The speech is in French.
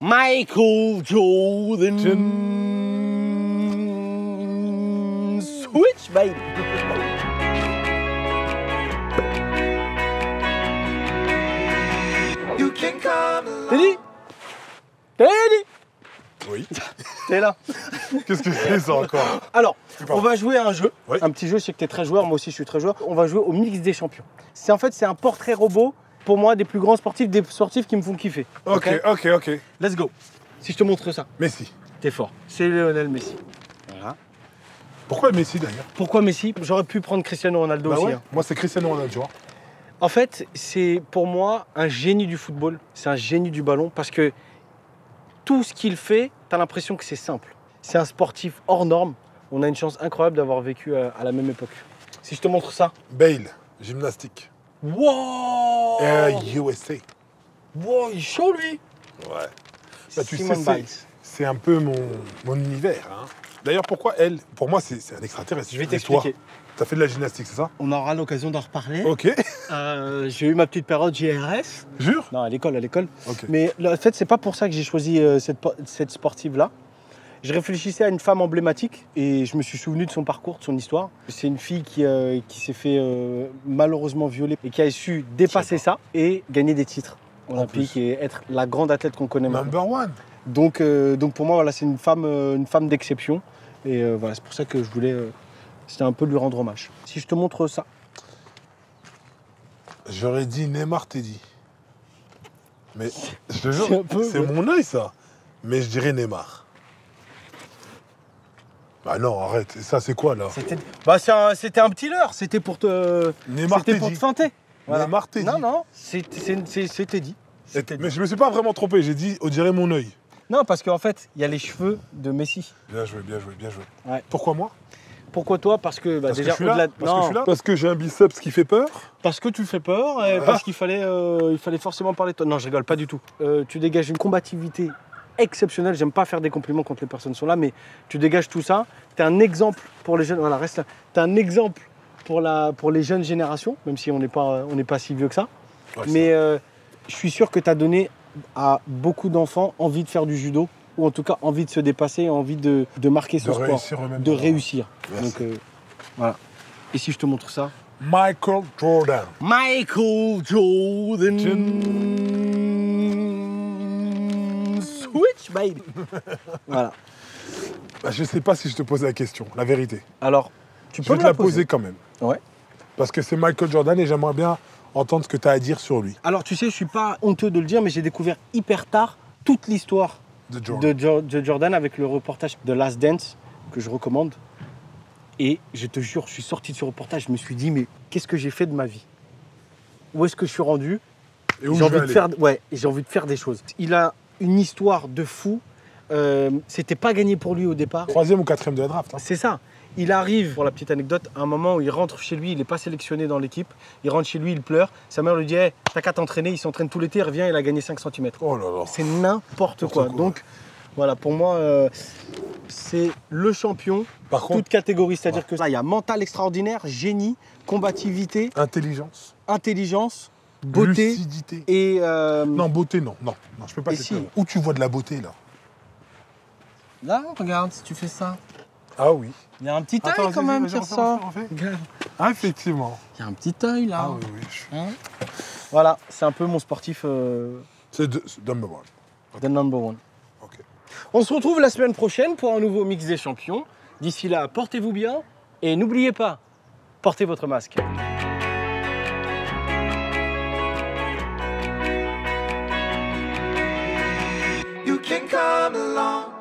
Michael Jordan. Switch, baby. T'es dit? Oui. T'es là. Qu'est-ce que c'est ça encore? Alors, on va jouer à un jeu. Oui. Un petit jeu, je sais que t'es très joueur, moi aussi je suis très joueur. On va jouer au mix des champions. C'est en fait, c'est un portrait robot pour moi des plus grands sportifs, des sportifs qui me font kiffer. Ok. Let's go. Si je te montre ça, Messi. t'es fort. C'est Lionel Messi. Voilà. Pourquoi Messi d'ailleurs? Pourquoi Messi? J'aurais pu prendre Cristiano Ronaldo aussi. Ouais. Hein. Moi c'est Cristiano Ronaldo. En fait, c'est pour moi un génie du football. C'est un génie du ballon parce que tout ce qu'il fait, t'as l'impression que c'est simple. C'est un sportif hors norme. On a une chance incroyable d'avoir vécu à la même époque. Si je te montre ça. Bale, gymnastique. Wow! USA. Wow, il est chaud lui! Ouais. Bah, tu Simone sais, Biles. c'est un peu mon univers. Hein. D'ailleurs, pourquoi elle? Pour moi, c'est un extraterrestre. Je vais Et toi, t'expliquer. t'as fait de la gymnastique, c'est ça? On aura l'occasion d'en reparler. Ok. J'ai eu ma petite période JRS. Jure? Non, à l'école. Ok. Mais en fait, c'est pas pour ça que j'ai choisi cette sportive-là. Je réfléchissais à une femme emblématique et je me suis souvenu de son parcours, de son histoire. C'est une fille qui s'est fait malheureusement violer et qui a su dépasser ça et gagner des titres olympiques et être la grande athlète qu'on connaît maintenant. Number one. Donc pour moi, voilà, c'est une femme d'exception. Et voilà, c'est pour ça que je voulais c'était un peu lui rendre hommage. Si je te montre ça. J'aurais dit Neymar Teddy. Mais je te jure, c'est ouais. mon œil ça. Mais je dirais Neymar. Bah non, arrête. Et ça, c'est quoi là? C'était un petit leurre. C'était pour te. Neymar C'était pour Teddy. te feinter. Voilà. Neymar Teddy. Non, c'était dit. Mais je me suis pas vraiment trompé. J'ai dit, on dirait mon œil. Non, parce qu'en fait, il y a les cheveux de Messi. Bien joué. Ouais. Pourquoi moi? Pourquoi toi? Parce que Parce déjà que je suis là. Parce que je suis là. Parce que j'ai un biceps qui fait peur. Parce que tu fais peur et parce qu'il fallait forcément parler de toi. Non, je rigole pas du tout. Tu dégages une combativité exceptionnelle. J'aime pas faire des compliments quand les personnes sont là, mais tu dégages tout ça. Tu es un exemple pour les jeunes. Voilà, reste là. Tu es un exemple pour les jeunes générations, même si on n'est pas si vieux que ça. Ouais, mais je suis sûr que tu as donné à beaucoup d'enfants envie de faire du judo, ou en tout cas envie de se dépasser, envie de marquer ce sport, de réussir. Yes. Donc voilà. Et si je te montre ça? Michael Jordan. Michael Jordan. Switch, baby. Voilà. Bah, je sais pas si je te pose la question, la vérité. Alors, tu Je peux vais me te la poser quand même. Ouais. Parce que c'est Michael Jordan et j'aimerais bien entendre ce que tu as à dire sur lui. Alors, tu sais, je suis pas honteux de le dire, mais j'ai découvert hyper tard toute l'histoire De Jordan. de Jordan avec le reportage de Last Dance que je recommande. Et je te jure, je suis sorti de ce reportage, je me suis dit, mais qu'est-ce que j'ai fait de ma vie? Où est-ce que je suis rendu? Et où J'ai envie de faire des choses. Il a une histoire de fou. C'était pas gagné pour lui au départ. 3e ou 4e de la draft. Hein. C'est ça. Il arrive, pour la petite anecdote, à un moment où il rentre chez lui, il n'est pas sélectionné dans l'équipe. Il rentre chez lui, il pleure. Sa mère lui dit hey, t'as qu'à t'entraîner. Il s'entraîne tout l'été, il revient, il a gagné 5 cm. Oh là là. C'est n'importe quoi. Donc, voilà, pour moi, c'est le champion, Par contre, toute catégorie. C'est-à-dire que là, il y a mental extraordinaire, génie, combativité, intelligence, beauté. Lucidité. Et. Non, beauté, non, je peux pas Et te si. dire. Où tu vois de la beauté, là? Là, regarde, si tu fais ça. Ah oui. Il y a un petit œil Attends, quand même qui refais. ressort. Regarde. Ah, effectivement. Il y a un petit œil là. Ah oui. Hein, voilà, c'est un peu mon sportif C'est number one. the number one. Ok. On se retrouve la semaine prochaine pour un nouveau mix des champions. D'ici là, portez-vous bien et n'oubliez pas, portez votre masque. You can come along.